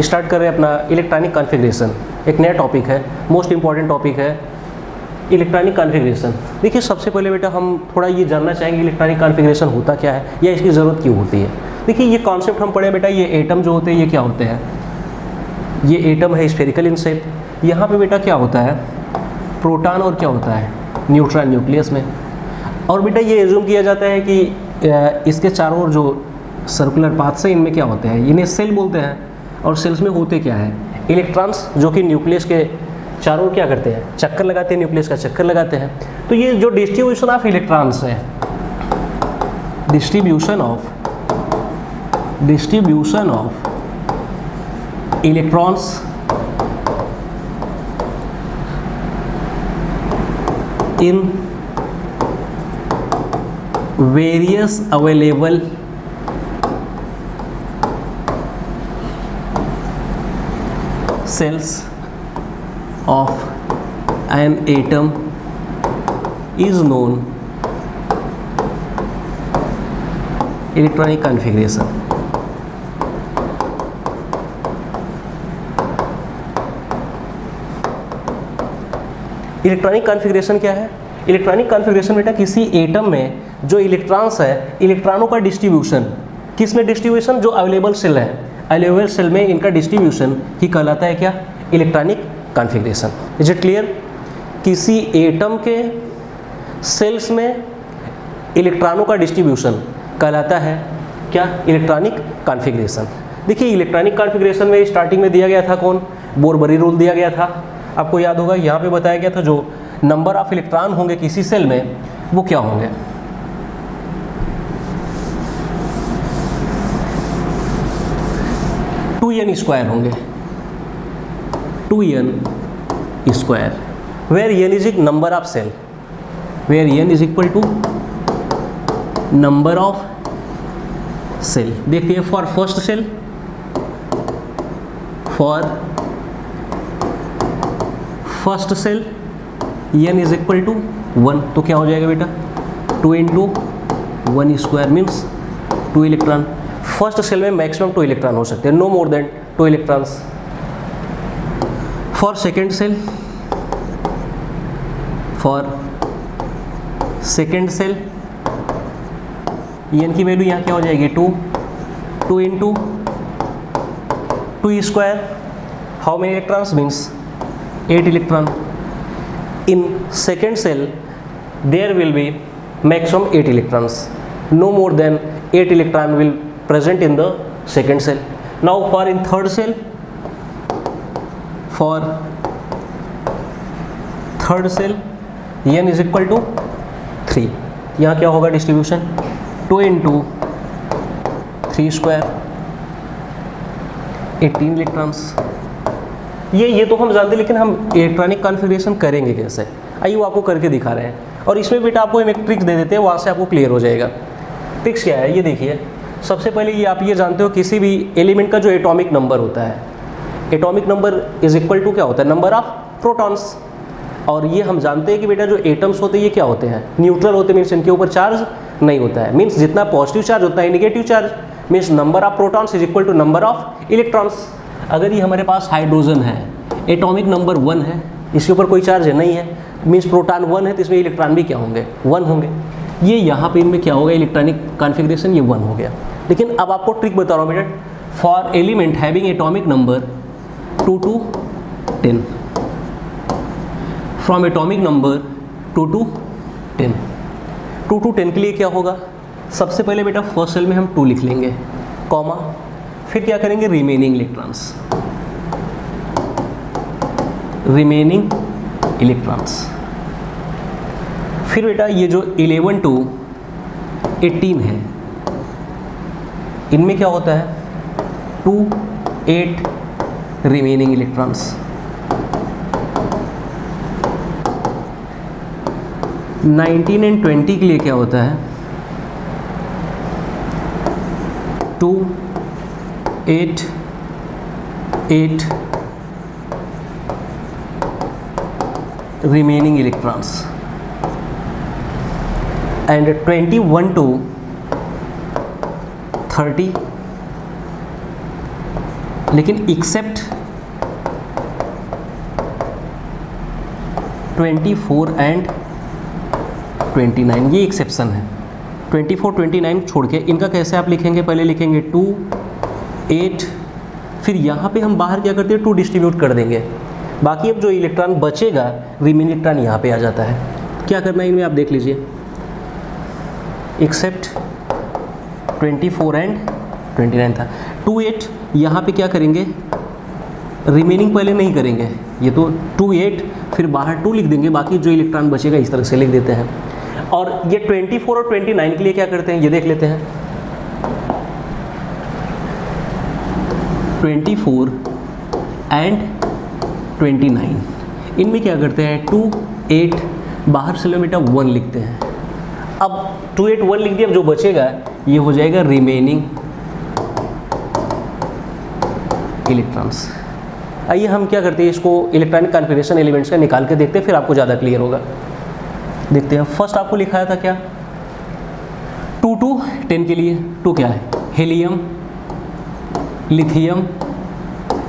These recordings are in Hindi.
स्टार्ट कर रहे हैं अपना इलेक्ट्रॉनिक कॉन्फ़िगरेशन। एक नया टॉपिक है, मोस्ट इंपॉर्टेंट टॉपिक है इलेक्ट्रॉनिक कॉन्फ़िगरेशन। देखिए सबसे पहले बेटा हम थोड़ा ये जानना चाहेंगे इलेक्ट्रॉनिक कॉन्फ़िगरेशन होता क्या है या इसकी ज़रूरत क्यों होती है। देखिए ये कॉन्सेप्ट हम पढ़े बेटा, ये एटम जो होते हैं ये क्या होते हैं, ये एटम है स्फेरिकल इन शेप। यहाँ पे बेटा क्या होता है, प्रोटॉन और क्या होता है, न्यूट्रॉन न्यूक्लियस में। और बेटा ये एज्यूम किया जाता है कि इसके चारों ओर जो सर्कुलर पाथ्स हैं इनमें क्या होते हैं, इन्हें सेल बोलते हैं। और सेल्स में होते क्या है, इलेक्ट्रॉन्स जो कि न्यूक्लियस के चारों ओर क्या करते हैं, चक्कर लगाते हैं, न्यूक्लियस का चक्कर लगाते हैं। तो ये जो डिस्ट्रीब्यूशन ऑफ इलेक्ट्रॉन्स है, distribution of electrons in various available cells of an atom is known electronic configuration। Electronic configuration क्या है, इलेक्ट्रॉनिक कॉन्फ़िगरेशन बेटा किसी एटम में जो इलेक्ट्रॉन्स है, इलेक्ट्रॉनों का डिस्ट्रीब्यूशन, किस में डिस्ट्रीब्यूशन, जो अवेलेबल सेल है, अवेलेबल सेल में इनका डिस्ट्रीब्यूशन ही कहलाता है क्या, electronic configuration. Is it clear, किसी एटम के सेल्स में इलेक्ट्रॉनों का डिस्ट्रीब्यूशन कहलाता है क्या, इलेक्ट्रॉनिक कॉन्फ़िगरेशन। देखिए इलेक्ट्रॉनिक कॉन्फ़िगरेशन में स्टार्टिंग में दिया गया था कौन, बोर-बरी रूल दिया गया था, आपको याद होगा। यहाँ पे बताया गया था जो नंबर ऑफ इलेक्ट्रॉन होंगे किसी सेल में वो क्या होंगे, n स्क्वायर होंगे, 2n square, where n is number of shell, where n is equal to number of shell. देखिए for first shell, for first shell n is equal to 1, तो क्या हो जाएगा बेटा, 2 into 1 square means 2 electron. First shell में मैक्सिमम 2 इलेक्ट्रॉन हो सकते हैं, no more than 2 electrons. For second shell, for second shell n की वैल्यू यहाँ क्या हो जाएगी, 2 into 2 square, how many electrons means 8 electron. In second cell there will be maximum 8 electrons, no more than 8 electron will present in the second cell. Now for in third cell, for third cell n is equal to 3, यहाँ क्या होगा डिस्ट्रीब्यूशन, 2 इंटू 3 स्क्वायर, 18 इलेक्ट्रॉन्स। ये तो हम जानते हैं, लेकिन हम इलेक्ट्रॉनिक कॉन्फ़िगरेशन करेंगे कैसे, आइए वो आपको करके दिखा रहे हैं। और इसमें बेटा आपको हम एक ट्रिक्स दे देते हैं, वहाँ से आपको क्लियर हो जाएगा। ट्रिक्स क्या है ये देखिए, सबसे पहले ये आप ये जानते हो किसी भी एलिमेंट का जो एटॉमिक नंबर होता है, atomic number is equal to क्या होता है, नंबर ऑफ प्रोटॉन्स। और ये हम जानते हैं कि बेटा जो एटम्स होते हैं ये क्या होते हैं, न्यूट्रल होते हैं, मीन्स इनके ऊपर चार्ज नहीं होता है, मीन्स जितना पॉजिटिव चार्ज होता है negative charge, means number of protons is equal to number of electrons. अगर ये हमारे पास हाइड्रोजन है, एटॉमिक नंबर 1 है, इसके ऊपर कोई चार्ज है नहीं है, मीन्स प्रोटॉन 1 है, तो इसमें इलेक्ट्रॉन भी क्या होंगे, 1 होंगे। ये यहाँ पे इनमें क्या होगा, इलेक्ट्रॉनिक कॉन्फ़िगरेशन ये 1 हो गया। लेकिन अब आपको ट्रिक बता रहा हूँ बेटा, for element having atomic number 2 to 10, from atomic number 2 to 10, 2 to 10 के लिए क्या होगा, सबसे पहले बेटा फर्स्ट सेल में हम 2 लिख लेंगे, कॉमा, फिर क्या करेंगे, रिमेनिंग इलेक्ट्रॉन्स, रिमेनिंग इलेक्ट्रॉन्स। फिर बेटा ये जो 11 to 18 है, इनमें क्या होता है, 2, 8 रिमेनिंग इलेक्ट्रॉन्स। 19 and 20 के लिए क्या होता है, 2, 8, 8 remaining electrons, and 21 to 30 लेकिन एक्सेप्ट 24 एंड 29, ये एक्सेप्शन है। 24, 29 छोड़ के इनका कैसे आप लिखेंगे, पहले लिखेंगे 2, 8, फिर यहाँ पे हम बाहर क्या करते हैं 2 डिस्ट्रीब्यूट कर देंगे, बाकी अब जो इलेक्ट्रॉन बचेगा रिमेनिंग इलेक्ट्रॉन यहाँ पे आ जाता है। क्या करना है इनमें आप देख लीजिए, एक्सेप्ट 24 एंड 29 था, 2, 8 यहाँ पे क्या करेंगे, रिमेनिंग पहले नहीं करेंगे, ये तो 2, 8 फिर बाहर 2 लिख देंगे, बाकी जो इलेक्ट्रॉन बचेगा इस तरह से लिख देते हैं। और ये 24 और 29 के लिए क्या करते हैं ये देख लेते हैं। 24 एंड 29 इनमें क्या करते हैं 2, 8 बाहर से बेटा 1 लिखते हैं। अब 2, 8 1 लिख दिया, अब जो बचेगा ये हो जाएगा रिमेनिंग इलेक्ट्रॉन्स। आइए हम क्या करते हैं, इसको इलेक्ट्रॉनिक कॉन्फ़िगरेशन एलिमेंट्स का निकाल के देखते हैं, फिर आपको ज़्यादा क्लियर होगा। देखते हैं, फर्स्ट आपको लिखाया था क्या 2 to 10 के लिए 2 क्या है, helium, lithium,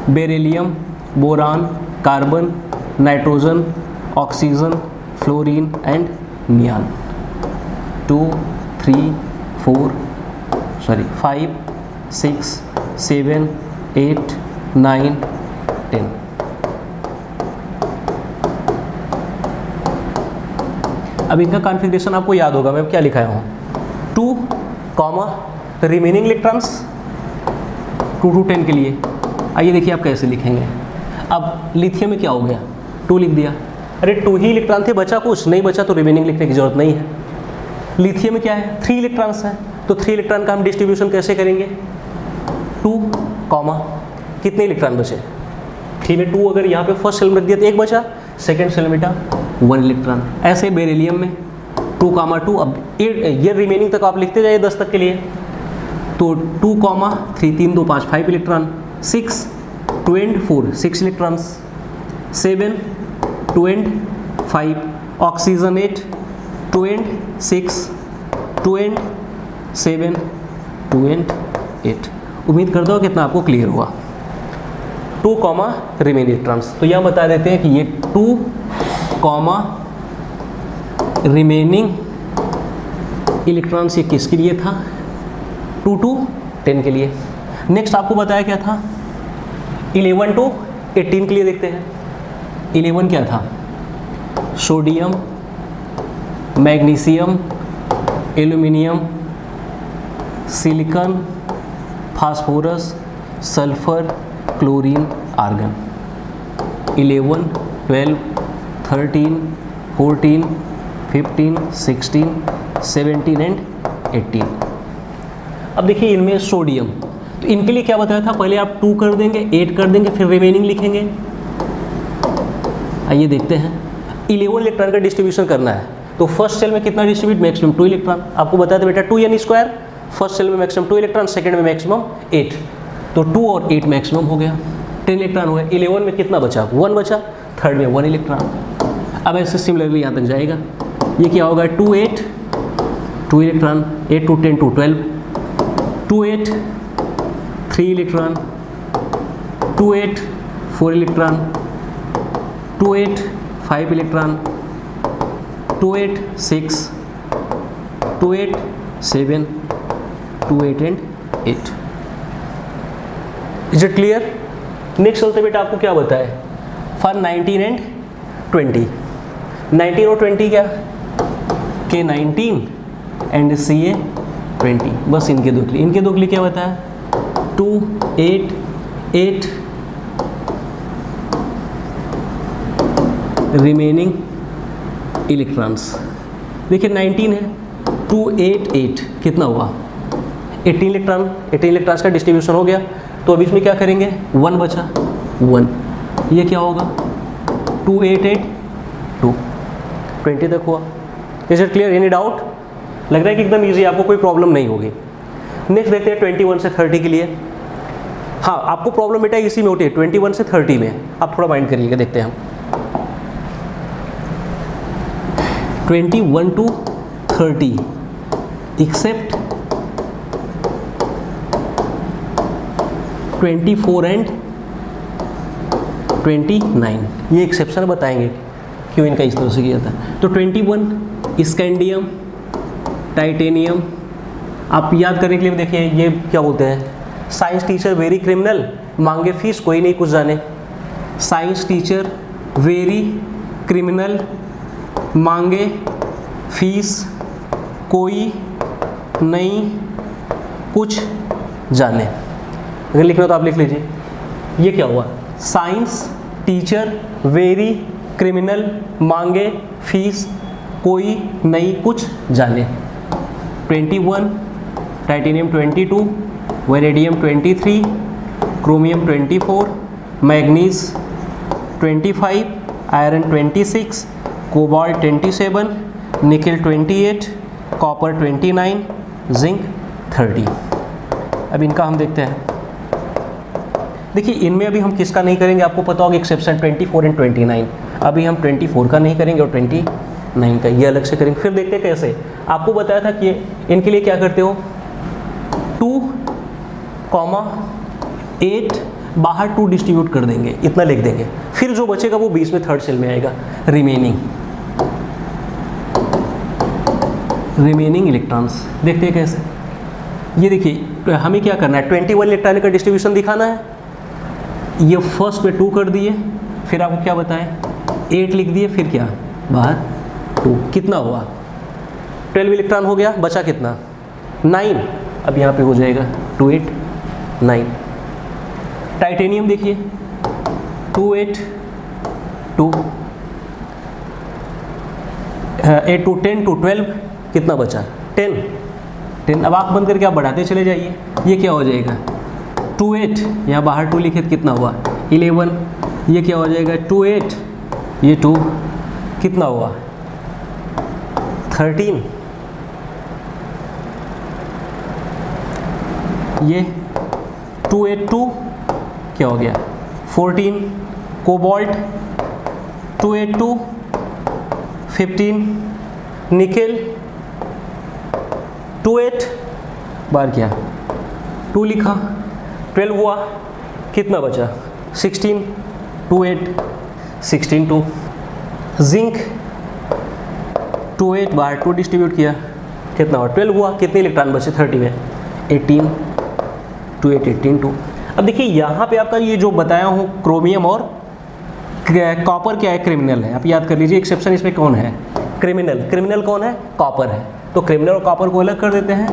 beryllium, boron, carbon, nitrogen, oxygen, fluorine and neon. 5, 6, 7, 8, 9, 10। अब इनका कॉन्फ़िगरेशन आपको याद होगा, मैं क्या लिखाया हूँ 2, रिमेनिंग इलेक्ट्रॉन्स 2 to 10 के लिए। आइए देखिए आप कैसे लिखेंगे। अब लिथियम में क्या हो गया 2 लिख दिया, अरे 2 ही इलेक्ट्रॉन थे, बचा कुछ नहीं, बचा तो रिमेनिंग लिखने की जरूरत नहीं है। लिथियम में क्या है 3 इलेक्ट्रॉन्स हैं, तो 3 इलेक्ट्रॉन का हम डिस्ट्रीब्यूशन कैसे करेंगे 2, कितने इलेक्ट्रॉन बचे 3 में 2, अगर यहाँ पे फर्स्ट सेल में रख दिया तो 1 बचा, सेकेंड सेल में बेटा 1 इलेक्ट्रॉन। ऐसे बेरिलियम में 2, 2, अब ये रिमेनिंग तक आप लिखते जाइए 10 तक के लिए, तो 2, 3, 3, 2, 5, 5 electron, 6, 2 and 4 6 electrons, 7, 2 and 5, oxygen 8, 2 and 6, 2 and 7, 2 and 8। उम्मीद करता हूँ कितना आपको क्लियर हुआ। 2, रिमेनिंग इलेक्ट्रॉन्स, तो यहाँ बता देते हैं कि ये 2, रिमेनिंग इलेक्ट्रॉन्स ये किसके लिए था 2 to 10 के लिए। नेक्स्ट आपको बताया क्या था 11 to 18 के लिए। देखते हैं 11 क्या था, sodium, magnesium, aluminium, silicon, phosphorus, sulphur, chlorine, argon. 11, 12, 13, 14, 15, 16, 17 and 18। अब देखिए इनमें सोडियम, तो इनके लिए क्या बताया था, पहले आप 2 कर देंगे, 8 कर देंगे, फिर रिमेनिंग लिखेंगे। आइए देखते हैं 11 इलेक्ट्रॉन का डिस्ट्रीब्यूशन करना है, तो फर्स्ट सेल में कितना डिस्ट्रीब्यूट, मैक्सिमम 2 इलेक्ट्रॉन। आपको बताया था बेटा 2 n स्क्वायर, फर्स्ट सेल में मैक्सिमम 2 इलेक्ट्रॉन, सेकंड में मैक्सिमम 8, तो 2 और 8 मैक्सिमम हो गया, 10 इलेक्ट्रॉन हो गया। 11 में कितना बचा 1 बचा, थर्ड में 1 इलेक्ट्रॉन। अब ऐसे सिमिलरली यहाँ तक जाएगा, ये क्या होगा 2, 8, 2 electron, 8 to 10 to 12, 2, 8, 3 electron, 2, 8, 4 electron, 2, 8, 5 electron, 2, 8, 6, 2, 8, 7, 2, 8 and 8। Is it clear? Next चलते बेटा आपको क्या बताए फॉर 19 एंड 20। 19 और 20 क्या, के 19 एंड CA 20, बस इनके दो के लिए क्या बताया 2, 8, 8 रिमेनिंग इलेक्ट्रॉन्स। देखिए 19 है, 2, 8, 8 कितना हुआ 18 इलेक्ट्रॉन, 18 इलेक्ट्रॉन्स का डिस्ट्रीब्यूशन हो गया, तो अभी इसमें क्या करेंगे 1 बचा 1, ये क्या होगा 2, 8, 8, 2, 20 तक हुआ। Is it clear? Any doubt? लग रहा है कि एकदम ईजी, आपको कोई प्रॉब्लम नहीं होगी। नेक्स्ट देखते हैं 21 से 30 के लिए। हाँ, आपको प्रॉब्लम बेटा इसी में होती है 21 से 30 में, आप थोड़ा माइंड करिएगा। देखते हैं हम 21 to 30 एक्सेप्ट 24 एंड 29, ये एक्सेप्शन बताएंगे क्यों इनका इस तरह से किया था। तो 21 स्कैंडियम, टाइटेनियम। आप याद करने के लिए देखिए ये क्या बोलते हैं, साइंस टीचर वेरी क्रिमिनल, मांगे फीस कोई नहीं कुछ जाने। साइंस टीचर वेरी क्रिमिनल, मांगे फीस कोई नहीं कुछ जाने। अगर लिखना तो आप लिख लीजिए, ये क्या हुआ, साइंस टीचर वेरी क्रिमिनल, मांगे फीस कोई नहीं कुछ जाने। 21 titanium 22, vanadium 23, chromium 24, manganese 25, iron 26, cobalt 27, nickel 28, copper 29, zinc 30। अब इनका हम देखते हैं। देखिए इनमें अभी हम किसका नहीं करेंगे, आपको पता होगा एक्सेप्शन 24 एंड 29। अभी हम 24 का नहीं करेंगे और 29 का, ये अलग से करेंगे। फिर देखते हैं कैसे। आपको बताया था कि इनके लिए क्या करते हो, 2,8 बाहर 2 डिस्ट्रीब्यूट कर देंगे, इतना लिख देंगे। फिर जो बचेगा वो 20 में थर्ड सेल में आएगा, रिमेनिंग इलेक्ट्रॉन्स। देखते हैं कैसे। ये देखिए हमें क्या करना है, 21 इलेक्ट्रॉन का डिस्ट्रीब्यूशन दिखाना है। ये फर्स्ट में 2 कर दिए, फिर आपको क्या बताएं 8 लिख दिए, फिर क्या बाहर 2, कितना हुआ 12 इलेक्ट्रॉन हो गया, बचा कितना 9। अब यहाँ पे हो जाएगा 2 8 9। टाइटेनियम देखिए 2 8 2 8 2 10 2 12, कितना बचा 10। अब आप बंद करके आप बढ़ाते चले जाइए, ये क्या हो जाएगा 2 8, यहाँ बाहर 2 लिखे तो कितना हुआ 11। ये क्या हो जाएगा 2 8, ये 2, कितना हुआ 13। ये 2 8 2 क्या हो गया 14। कोबाल्ट 2 8 2 15। निकेल 2 8 बार क्या 2 लिखा, 12 हुआ, कितना बचा 16। 2 8 16 2। जिंक 2 8 बाहर 2 डिस्ट्रीब्यूट किया, कितना हुआ 12 हुआ, कितने इलेक्ट्रॉन बचे 30 में 18। 2 8 18 2। अब देखिए यहाँ पे आपका ये जो बताया हूँ क्रोमियम और कॉपर क्या है, क्रिमिनल है। आप याद कर लीजिए एक्सेप्शन इसमें कौन है, क्रिमिनल कौन है, कॉपर है। तो क्रिमिनल और कॉपर को अलग कर देते हैं।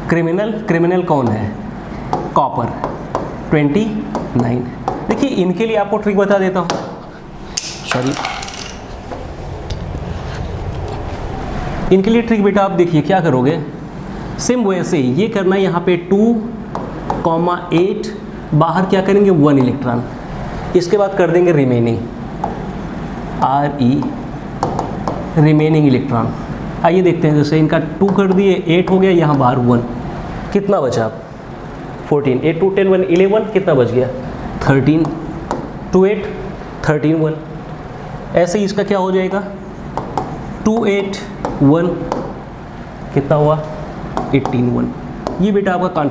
क्रिमिनल कौन है, कॉपर 29। देखिए इनके लिए आपको ट्रिक बता देता हूँ, सॉरी, इनके लिए ट्रिक बेटा आप देखिए क्या करोगे, सेम वैसे ही ये करना है। यहाँ पे 2,8 बाहर क्या करेंगे 1 इलेक्ट्रॉन, इसके बाद कर देंगे रिमेनिंग रिमेनिंग इलेक्ट्रॉन। आइए देखते हैं, जैसे इनका 2 कर दिए 8 हो गया, यहाँ बाहर 1, कितना बचा 14। 8 2 10 1 11, कितना बच गया 13। 2 8 13 1। ऐसे ही इसका क्या हो जाएगा 2 8 1, कितना हुआ 18 1। ये बेटा आपका कॉन्फिगरेशन